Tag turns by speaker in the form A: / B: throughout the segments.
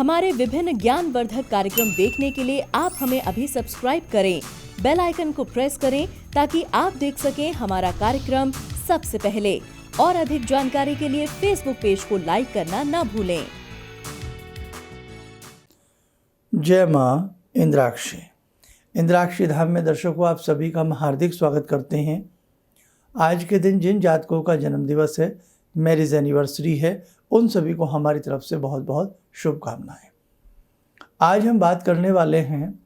A: हमारे विभिन्न ज्ञानवर्धक कार्यक्रम देखने के लिए आप हमें अभी सब्सक्राइब करें, बेल आइकन को प्रेस करें ताकि आप देख सकें हमारा कार्यक्रम सबसे पहले। और अधिक जानकारी के लिए फेसबुक पेज को लाइक करना न भूलें।
B: जय माँ इंद्राक्षी। इंद्राक्षी धाम में दर्शकों आप सभी का हम हार्दिक स्वागत करते हैं। आज के दिन जिन जातकों का जन्म दिवस है, मैरिज एनिवर्सरी है, उन सभी को हमारी तरफ से बहुत बहुत शुभकामनाएं। आज हम बात करने वाले हैं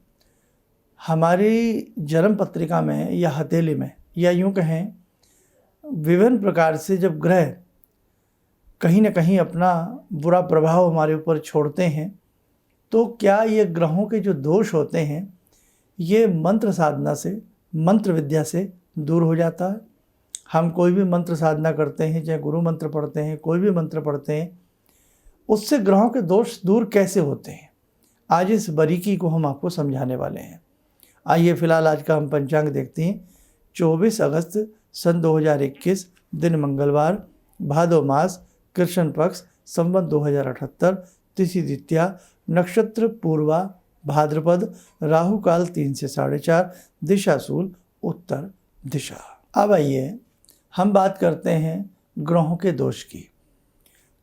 B: हमारी जन्म पत्रिका में या हथेली में, या यूँ कहें विभिन्न प्रकार से जब ग्रह कहीं न कहीं अपना बुरा प्रभाव हमारे ऊपर छोड़ते हैं, तो क्या ये ग्रहों के जो दोष होते हैं ये मंत्र साधना से, मंत्र विद्या से दूर हो जाता है। हम कोई भी मंत्र साधना करते हैं, चाहे गुरु मंत्र पढ़ते हैं, कोई भी मंत्र पढ़ते हैं, उससे ग्रहों के दोष दूर कैसे होते हैं, आज इस बारीकी को हम आपको समझाने वाले हैं। आइए फिलहाल आज का हम पंचांग देखते हैं। 24 अगस्त सन 2021, दिन मंगलवार, भादो मास, कृष्ण पक्ष, संवत 2078, तिथि द्वितीया, नक्षत्र पूर्वा भाद्रपद, राहु काल 3 से 4:30, दिशा शूल उत्तर दिशा। अब आइए हम बात करते हैं ग्रहों के दोष की।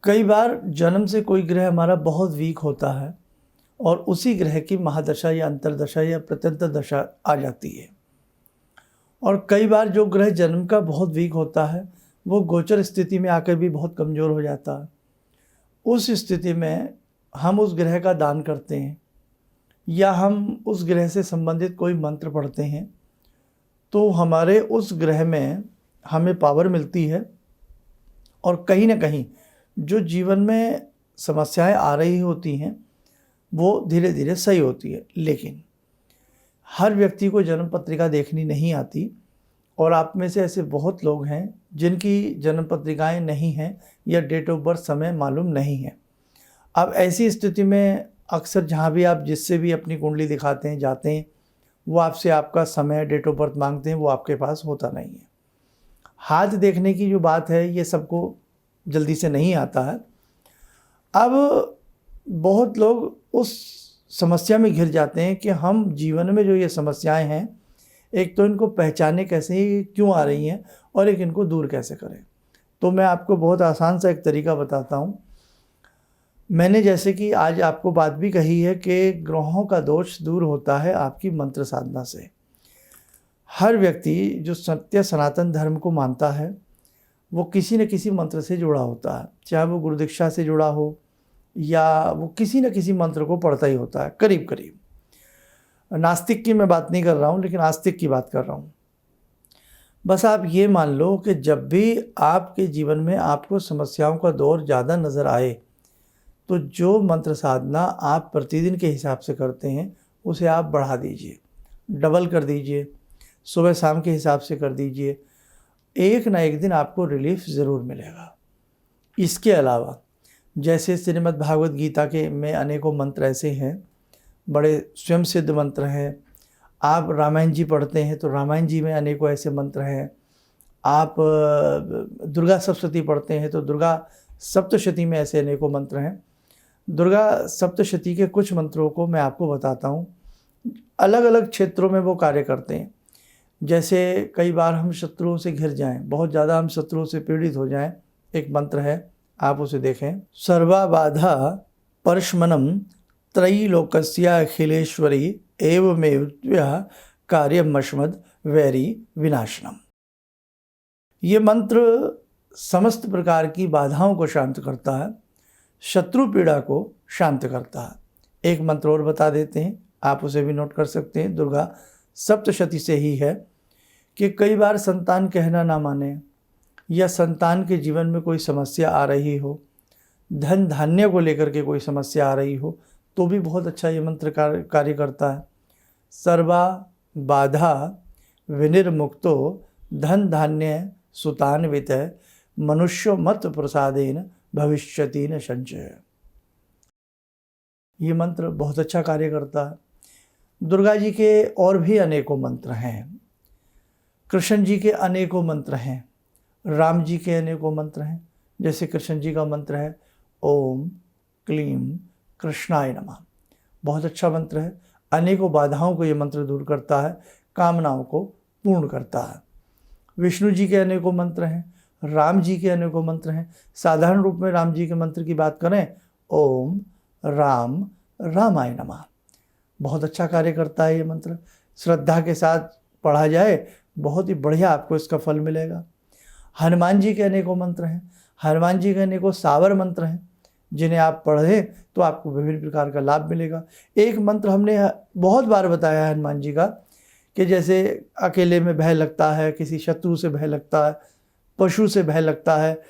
B: कई बार जन्म से कोई ग्रह हमारा बहुत वीक होता है और उसी ग्रह की महादशा या अंतरदशा या प्रत्यंतर दशा आ जाती है। और कई बार जो ग्रह जन्म का बहुत वीक होता है वो गोचर स्थिति में आकर भी बहुत कमज़ोर हो जाता है। उस स्थिति में हम उस ग्रह का दान करते हैं या हम उस ग्रह से संबंधित कोई मंत्र पढ़ते हैं, तो हमारे उस ग्रह में हमें पावर मिलती है और कहीं ना कहीं जो जीवन में समस्याएं आ रही होती हैं वो धीरे धीरे सही होती है। लेकिन हर व्यक्ति को जन्म पत्रिका देखनी नहीं आती और आप में से ऐसे बहुत लोग हैं जिनकी जन्म पत्रिकाएं नहीं हैं या डेट ऑफ बर्थ समय मालूम नहीं है। अब ऐसी स्थिति में अक्सर जहाँ भी आप जिससे भी अपनी कुंडली दिखाते हैं, जाते हैं, वो आपसे आपका समय, डेट ऑफ बर्थ मांगते हैं, वो आपके पास होता नहीं है। हाथ देखने की जो बात है ये सबको जल्दी से नहीं आता है। अब बहुत लोग उस समस्या में घिर जाते हैं कि हम जीवन में जो ये समस्याएं हैं, एक तो इनको पहचाने कैसे, ही क्यों आ रही हैं, और एक इनको दूर कैसे करें। तो मैं आपको बहुत आसान सा एक तरीका बताता हूँ। मैंने जैसे कि आज आपको बात भी कही है कि ग्रहों का दोष दूर होता है आपकी मंत्र साधना से। हर व्यक्ति जो सत्य सनातन धर्म को मानता है वो किसी न किसी मंत्र से जुड़ा होता है, चाहे वो गुरु दीक्षा से जुड़ा हो या वो किसी न किसी मंत्र को पढ़ता ही होता है करीब करीब। नास्तिक की मैं बात नहीं कर रहा हूँ, लेकिन आस्तिक की बात कर रहा हूँ। बस आप ये मान लो कि जब भी आपके जीवन में आपको समस्याओं का दौर ज़्यादा नज़र आए, तो जो मंत्र साधना आप प्रतिदिन के हिसाब से करते हैं उसे आप बढ़ा दीजिए, डबल कर दीजिए, सुबह शाम के हिसाब से कर दीजिए। एक ना एक दिन आपको रिलीफ ज़रूर मिलेगा। इसके अलावा जैसे श्रीमद् भागवत गीता के में अनेकों मंत्र ऐसे हैं, बड़े स्वयं सिद्ध मंत्र हैं। आप रामायण जी पढ़ते हैं तो रामायण जी में अनेकों ऐसे मंत्र हैं। आप दुर्गा सप्तशती पढ़ते हैं तो दुर्गा सप्तशती में ऐसे अनेकों मंत्र हैं। दुर्गा सप्तशती के कुछ मंत्रों को मैं आपको बताता हूँ, अलग अलग क्षेत्रों में वो कार्य करते हैं। जैसे कई बार हम शत्रुओं से घिर जाएं, बहुत ज़्यादा हम शत्रुओं से पीड़ित हो जाएं, एक मंत्र है, आप उसे देखें। सर्वाबाधा परशमनम त्रैलोकस्य अखिलेश्वरी एवमेव कार्यमश्मद वैरी विनाशनम। ये मंत्र समस्त प्रकार की बाधाओं को शांत करता है, शत्रु पीड़ा को शांत करता है। एक मंत्र और बता देते हैं, आप उसे भी नोट कर सकते हैं। दुर्गा सप्तशती से ही है कि कई बार संतान कहना ना माने या संतान के जीवन में कोई समस्या आ रही हो, धन धान्य को लेकर के कोई समस्या आ रही हो, तो भी बहुत अच्छा ये मंत्र कार्य करता है। सर्वा बाधा विनिर्मुक्तो धन धान्य सुतान्वित मनुष्यो मत प्रसादेन भविष्यति न संचय। ये मंत्र बहुत अच्छा कार्य करता है। दुर्गा जी के और भी अनेकों मंत्र हैं, कृष्ण जी के अनेकों मंत्र हैं, राम जी के अनेकों मंत्र हैं। जैसे कृष्ण जी का मंत्र है ओम क्लीम कृष्णाय नमः। बहुत अच्छा मंत्र है, अनेकों बाधाओं को ये मंत्र दूर करता है, कामनाओं को पूर्ण करता है। विष्णु जी के अनेकों मंत्र हैं, राम जी के अनेकों मंत्र हैं। साधारण रूप में राम जी के मंत्र की बात करें, ओम राम रामाय नमः, बहुत अच्छा कार्य करता है ये मंत्र। श्रद्धा के साथ पढ़ा जाए बहुत ही बढ़िया आपको इसका फल मिलेगा। हनुमान जी के अनेकों मंत्र हैं, हनुमान जी के अनेकों सावर मंत्र हैं, जिन्हें आप पढ़ें तो आपको विभिन्न प्रकार का लाभ मिलेगा। एक मंत्र हमने बहुत बार बताया है हनुमान जी का, कि जैसे अकेले में भय लगता है, किसी शत्रु से भय लगता है, पशु से भय लगता है,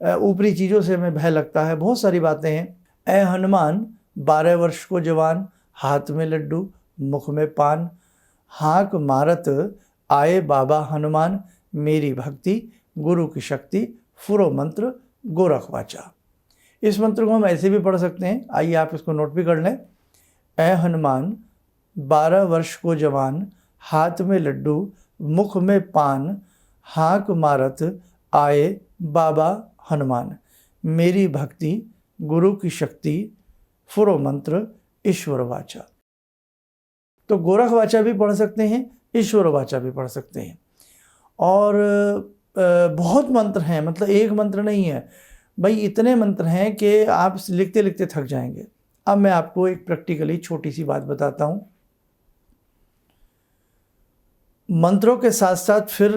B: ऊपरी चीज़ों से हमें भय लगता है, बहुत सारी बातें हैं। ऐ हनुमान 12 वर्ष को जवान, हाथ में लड्डू मुख में पान, हाँक मारत आए बाबा हनुमान, मेरी भक्ति गुरु की शक्ति, फुरो मंत्र गोरख वाचा। इस मंत्र को हम ऐसे भी पढ़ सकते हैं, आइए आप इसको नोट भी कर लें। ऐ हनुमान 12 वर्ष को जवान, हाथ में लड्डू मुख में पान, हाँक मारत आए बाबा हनुमान, मेरी भक्ति गुरु की शक्ति, फुरो मंत्र ईश्वर वाचा। तो गोरख वाचा भी पढ़ सकते हैं, ईश्वर वाचा भी पढ़ सकते हैं। और बहुत मंत्र हैं, मतलब एक मंत्र नहीं है भाई, इतने मंत्र हैं कि आप लिखते लिखते थक जाएंगे। अब मैं आपको एक प्रैक्टिकली छोटी सी बात बताता हूँ। मंत्रों के साथ साथ फिर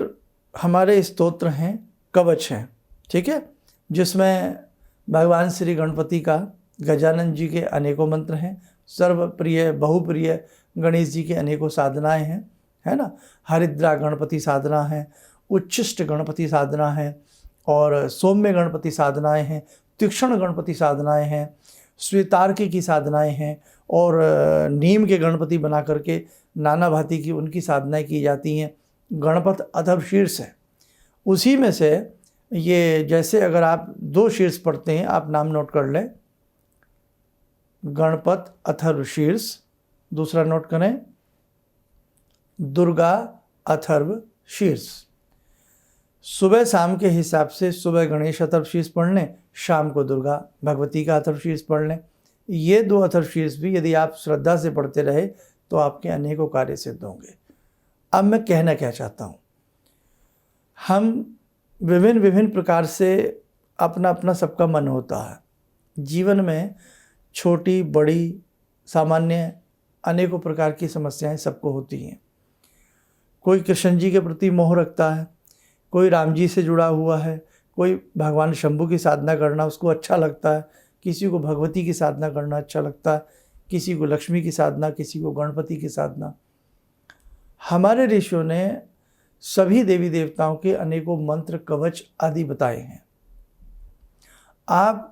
B: हमारे स्तोत्र हैं, कवच हैं, ठीक है, जिसमें भगवान श्री गणपति का, गजानन जी के अनेकों मंत्र हैं, सर्वप्रिय बहुप्रिय गणेश जी के अनेकों साधनाएं हैं, है ना। हरिद्रा गणपति साधना है, उच्छिष्ट गणपति साधना है, और सौम्य गणपति साधनाएं हैं, तीक्ष्ण गणपति साधनाएं हैं, श्वेतार्की की साधनाएं हैं, और नीम के गणपति बना करके नाना भांति की उनकी साधनाएं की जाती हैं। गणपत अथर्व शीर्ष है, उसी में से ये, जैसे अगर आप 2 शीर्ष पढ़ते हैं, आप नाम नोट कर लें, गणपत अथर्व शीर्ष, दूसरा नोट करें दुर्गा अथर्व शीर्ष। सुबह शाम के हिसाब से सुबह गणेश अथर्व शीर्ष पढ़ लें, शाम को दुर्गा भगवती का अथर्व शीर्ष पढ़ लें। ये 2 अथर्व शीर्ष भी यदि आप श्रद्धा से पढ़ते रहे तो आपके अनेकों कार्य सिद्ध होंगे। अब मैं कहना क्या चाहता हूँ, हम विभिन्न प्रकार से अपना अपना सबका मन होता है। जीवन में छोटी बड़ी सामान्य अनेकों प्रकार की समस्याएं सबको होती हैं। कोई कृष्ण जी के प्रति मोह रखता है, कोई राम जी से जुड़ा हुआ है, कोई भगवान शंभू की साधना करना उसको अच्छा लगता है, किसी को भगवती की साधना करना अच्छा लगता है, किसी को लक्ष्मी की साधना, किसी को गणपति की साधना। हमारे ऋषियों ने सभी देवी देवताओं के अनेकों मंत्र कवच आदि बताए हैं। आप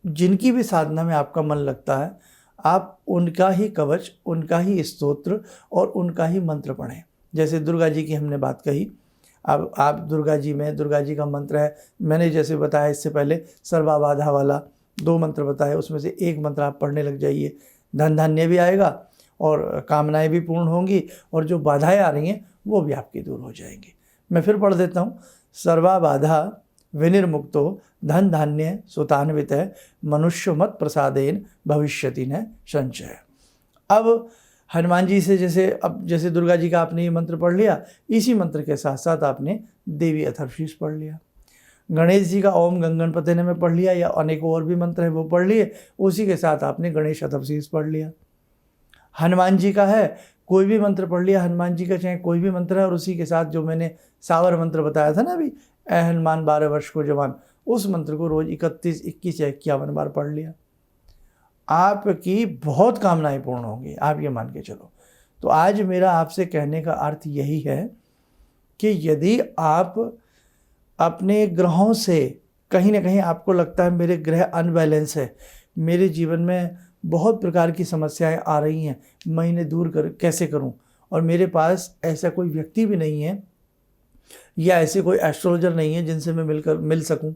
B: जिनकी भी साधना में आपका मन लगता है, आप उनका ही कवच, उनका ही स्तोत्र और उनका ही मंत्र पढ़ें। जैसे दुर्गा जी की हमने बात कही, अब आप दुर्गा जी में, दुर्गा जी का मंत्र है, मैंने जैसे बताया इससे पहले सर्वाबाधा वाला 2 मंत्र बताए, उसमें से एक मंत्र आप पढ़ने लग जाइए, धन धान्य भी आएगा और कामनाएं भी पूर्ण होंगी, और जो बाधाएं आ रही हैं वो भी आपकी दूर हो जाएंगी। मैं फिर पढ़ देता हूँ, सर्वाबाधा विनिर्मुक्तो धन धान्य सुतान्वित मनुष्य मत प्रसादेन भविष्यति न संचय। अब हनुमान जी से जैसे दुर्गा जी का आपने ये मंत्र पढ़ लिया, इसी मंत्र के साथ साथ आपने देवी अथर्वशीष पढ़ लिया। गणेश जी का ओम गंगणपते ने में पढ़ लिया, या अनेकों और भी मंत्र है वो पढ़ लिए, उसी के साथ आपने गणेश अथर्वशीष पढ़ लिया। हनुमान जी का है, कोई भी मंत्र पढ़ लिया हनुमान जी का, चाहे कोई भी मंत्र है, और उसी के साथ जो मैंने सावर मंत्र बताया था ना अभी, ऐ हनुमान 12 वर्ष को जवान, उस मंत्र को रोज 31, 21 या 51 बार पढ़ लिया। आपकी बहुत कामनाएं पूर्ण होंगी, आप ये मान के चलो। तो आज मेरा आपसे कहने का अर्थ यही है कि यदि आप अपने ग्रहों से कहीं ना कहीं आपको लगता है मेरे ग्रह अनबैलेंस है, मेरे जीवन में बहुत प्रकार की समस्याएं आ रही हैं, मैं इन्हें दूर कैसे करूं, और मेरे पास ऐसा कोई व्यक्ति भी नहीं है या ऐसे कोई एस्ट्रोलॉजर नहीं है जिनसे मैं मिल सकूं।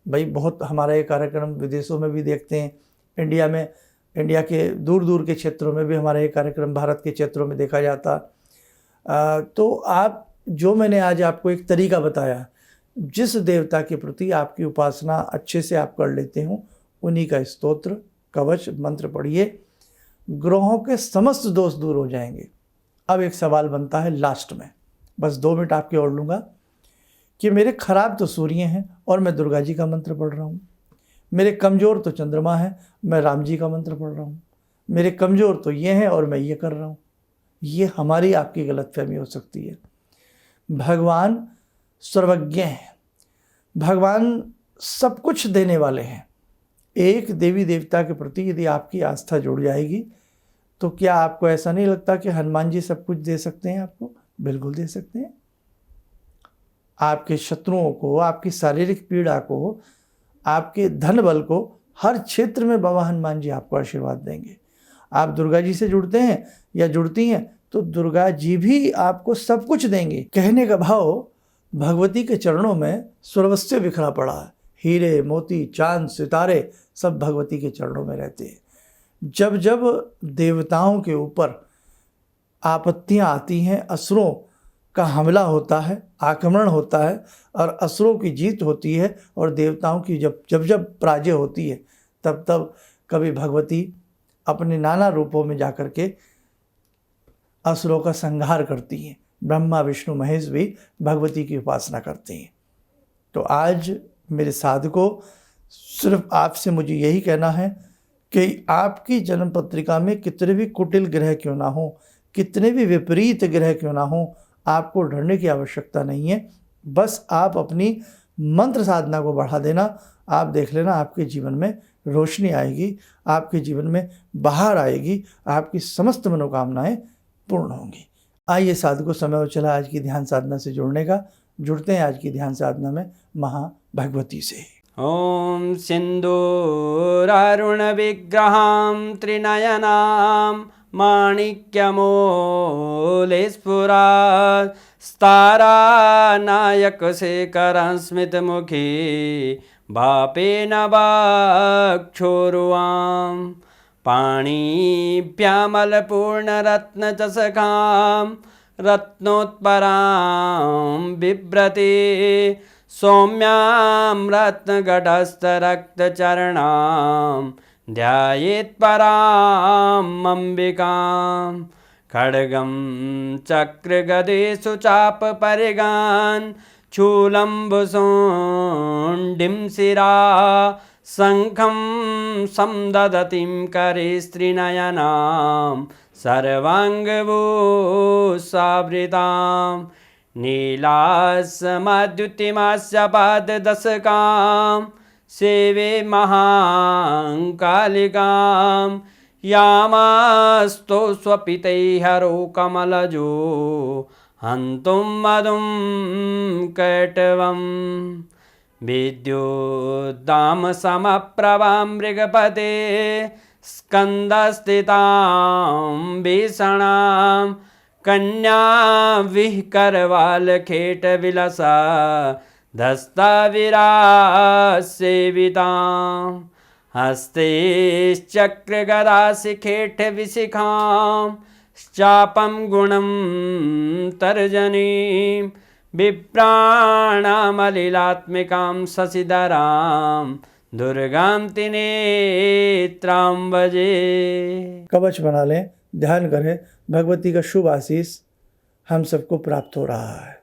B: भाई बहुत हमारा ये कार्यक्रम विदेशों में भी देखते हैं, इंडिया में, इंडिया के दूर दूर के क्षेत्रों में भी हमारा ये कार्यक्रम भारत के क्षेत्रों में देखा जाता। तो आप जो मैंने आज आपको एक तरीका बताया, जिस देवता के प्रति आपकी उपासना अच्छे से आप कर लेते हो, उन्हीं का स्तोत्र कवच मंत्र पढ़िए, ग्रहों के समस्त दोष दूर हो जाएंगे। अब एक सवाल बनता है लास्ट में, बस 2 मिनट आपके और लूँगा, कि मेरे खराब तो सूर्य हैं और मैं दुर्गा जी का मंत्र पढ़ रहा हूँ, मेरे कमज़ोर तो चंद्रमा है, मैं राम जी का मंत्र पढ़ रहा हूँ, मेरे कमज़ोर तो ये हैं और मैं ये कर रहा हूँ। ये हमारी आपकी गलतफहमी हो सकती है। भगवान सर्वज्ञ हैं, भगवान सब कुछ देने वाले हैं। एक देवी देवता के प्रति यदि आपकी आस्था जुड़ जाएगी तो क्या आपको ऐसा नहीं लगता कि हनुमान जी सब कुछ दे सकते हैं आपको? बिल्कुल दे सकते हैं। आपके शत्रुओं को, आपकी शारीरिक पीड़ा को, आपके धन बल को, हर क्षेत्र में बाबा हनुमान जी आपको आशीर्वाद देंगे। आप दुर्गा जी से जुड़ते हैं या जुड़ती हैं तो दुर्गा जी भी आपको सब कुछ देंगे। कहने का भाव, भगवती के चरणों में सर्वस्व बिखरा पड़ा है। हीरे मोती चांद सितारे सब भगवती के चरणों में रहते हैं। जब जब देवताओं के ऊपर आपत्तियां आती हैं, असुरों का हमला होता है, आक्रमण होता है और असुरों की जीत होती है और देवताओं की जब जब पराजय होती है, तब तब कभी भगवती अपने नाना रूपों में जाकर के असुरों का संहार करती हैं। ब्रह्मा विष्णु महेश भी भगवती की उपासना करते हैं। तो आज मेरे साधकों, सिर्फ आपसे मुझे यही कहना है कि आपकी जन्म पत्रिका में कितने भी कुटिल ग्रह क्यों ना हो, कितने भी विपरीत ग्रह क्यों ना हो, आपको डरने की आवश्यकता नहीं है। बस आप अपनी मंत्र साधना को बढ़ा देना। आप देख लेना, आपके जीवन में रोशनी आएगी, आपके जीवन में बाहर आएगी, आपकी समस्त मनोकामनाएं पूर्ण होंगी। आइए साधकों, समय हो चला आज की ध्यान साधना से जुड़ने का। जुड़ते हैं आज की ध्यान साधना में महाभगवती से।
C: ॐ सिन्दूरारुणविग्रहां त्रिनयनां माणिक्यमूलस्फुरात् स्तारानायकशेखरं स्मितमुखी वापेन वक्षोरुवां पाणिभ्यामलपूर्णरत्नचषकां रत्नोत्परां बिभ्रति सौम्यां रत्नगटस्थरक्तचरणां ध्यायेत्परां अम्बिकां खड्गं चक्रगदेषु चापपरिगान् शूलम्बुशुण्डिं शिरा शङ्खं संदधतीं करे स्त्रीनयनां सर्वाङ्गभूषावृतां नीलासमद्युतिमास्य पाददशकां सेवे महाकालिकां यामास्तो स्वपितैहरो कमलजो हन्तुं मधुं कैटवं विद्युद्दामसमप्रभां मृगपते स्कन्दस्थितां भीषणां कन्या विहकरवालखेटविलसा धस्ताविरासेवितां हस्तैश्चक्रगदाशिखेटविशिखां चापं गुणं तर्जनीं विप्राणामलिलात्मिकां शशिधरां दुर्गां त्रिनेत्रां भजे।
B: कवच बना लें, ध्यान करें, भगवती का शुभ आशीष हम सबको प्राप्त हो रहा है।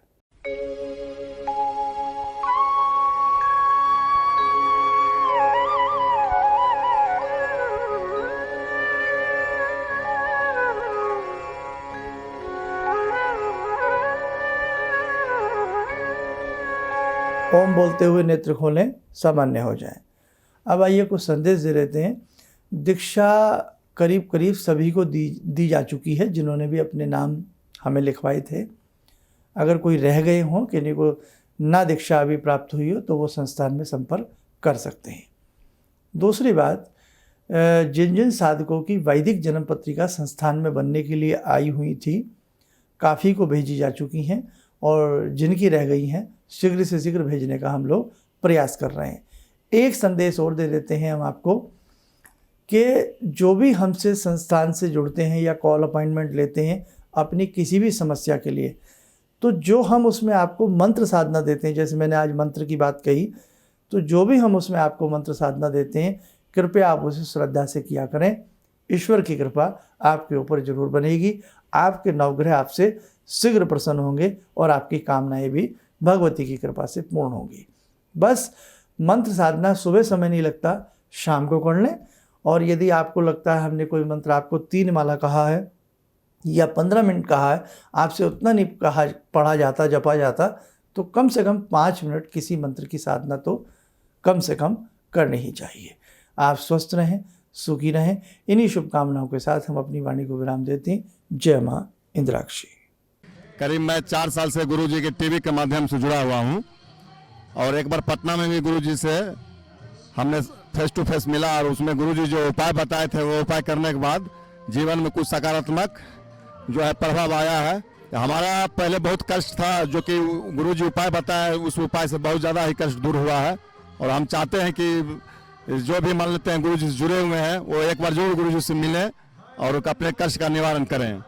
B: ओम बोलते हुए नेत्र खोलें, सामान्य हो जाएं। अब आइए कुछ संदेश दे देते हैं। दीक्षा करीब करीब सभी को दी जा चुकी है, जिन्होंने भी अपने नाम हमें लिखवाए थे। अगर कोई रह गए हों, किन्हीं को ना दीक्षा अभी प्राप्त हुई हो, तो वो संस्थान में संपर्क कर सकते हैं। दूसरी बात, जिन जिन साधकों की वैदिक जन्म पत्रिका संस्थान में बनने के लिए आई हुई थी, काफ़ी को भेजी जा चुकी हैं और जिनकी रह गई हैं शीघ्र से शीघ्र भेजने का हम लोग प्रयास कर रहे हैं। एक संदेश और दे देते हैं हम आपको कि जो भी हमसे संस्थान से जुड़ते हैं या कॉल अपॉइंटमेंट लेते हैं अपनी किसी भी समस्या के लिए, तो जो हम उसमें आपको मंत्र साधना देते हैं, जैसे मैंने आज मंत्र की बात कही, तो जो भी हम उसमें आपको मंत्र साधना देते हैं, कृपया आप उसे श्रद्धा से किया करें। ईश्वर की कृपा आपके ऊपर जरूर बनेगी। आपके नवग्रह आपसे शीघ्र प्रसन्न होंगे और आपकी कामनाएं भी भगवती की कृपा से पूर्ण होंगी। बस मंत्र साधना सुबह समय नहीं लगता, शाम को कर लें। और यदि आपको लगता है हमने कोई मंत्र आपको 3 माला कहा है या 15 मिनट कहा है, आपसे उतना नहीं कहा पढ़ा जाता जपा जाता, तो कम से कम 5 मिनट किसी मंत्र की साधना तो कम से कम करनी ही चाहिए। आप स्वस्थ रहें, सुखी रहें। इन्हीं शुभकामनाओं के साथ हम अपनी वाणी को विराम देते हैं। जय माँ इंद्राक्षी।
D: करीब मैं 4 साल से गुरुजी के टीवी के माध्यम से जुड़ा हुआ हूँ और एक बार पटना में भी गुरुजी से हमने फेस टू फेस मिला और उसमें गुरुजी जो उपाय बताए थे वो उपाय करने के बाद जीवन में कुछ सकारात्मक जो है प्रभाव आया है। हमारा पहले बहुत कष्ट था, जो कि गुरुजी उपाय बताए उस उपाय से बहुत ज़्यादा ही कष्ट दूर हुआ है। और हम चाहते हैं कि जो भी मान लेते हैं गुरुजी से जुड़े हुए हैं वो एक बार जरूर गुरुजी से मिलें और अपने कष्ट का निवारण करें।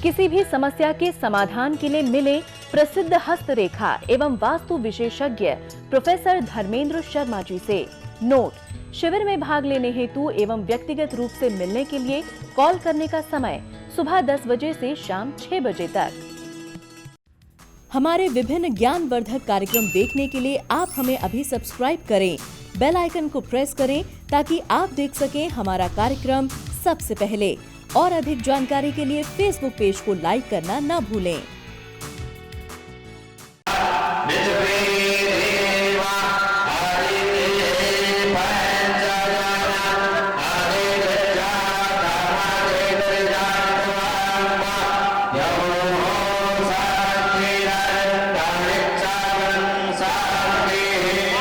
A: किसी भी समस्या के समाधान के लिए मिले प्रसिद्ध हस्तरेखा एवं वास्तु विशेषज्ञ प्रोफेसर धर्मेंद्र शर्मा जी से। नोट: शिविर में भाग लेने हेतु एवं व्यक्तिगत रूप से मिलने के लिए कॉल करने का समय सुबह 10 बजे से शाम 6 बजे तक। हमारे विभिन्न ज्ञानवर्धक कार्यक्रम देखने के लिए आप हमें अभी सब्सक्राइब करें, बेल आइकन को प्रेस करें ताकि आप देख सकें हमारा कार्यक्रम सबसे पहले। और अधिक जानकारी के लिए फेसबुक पेज को लाइक करना न भूलें।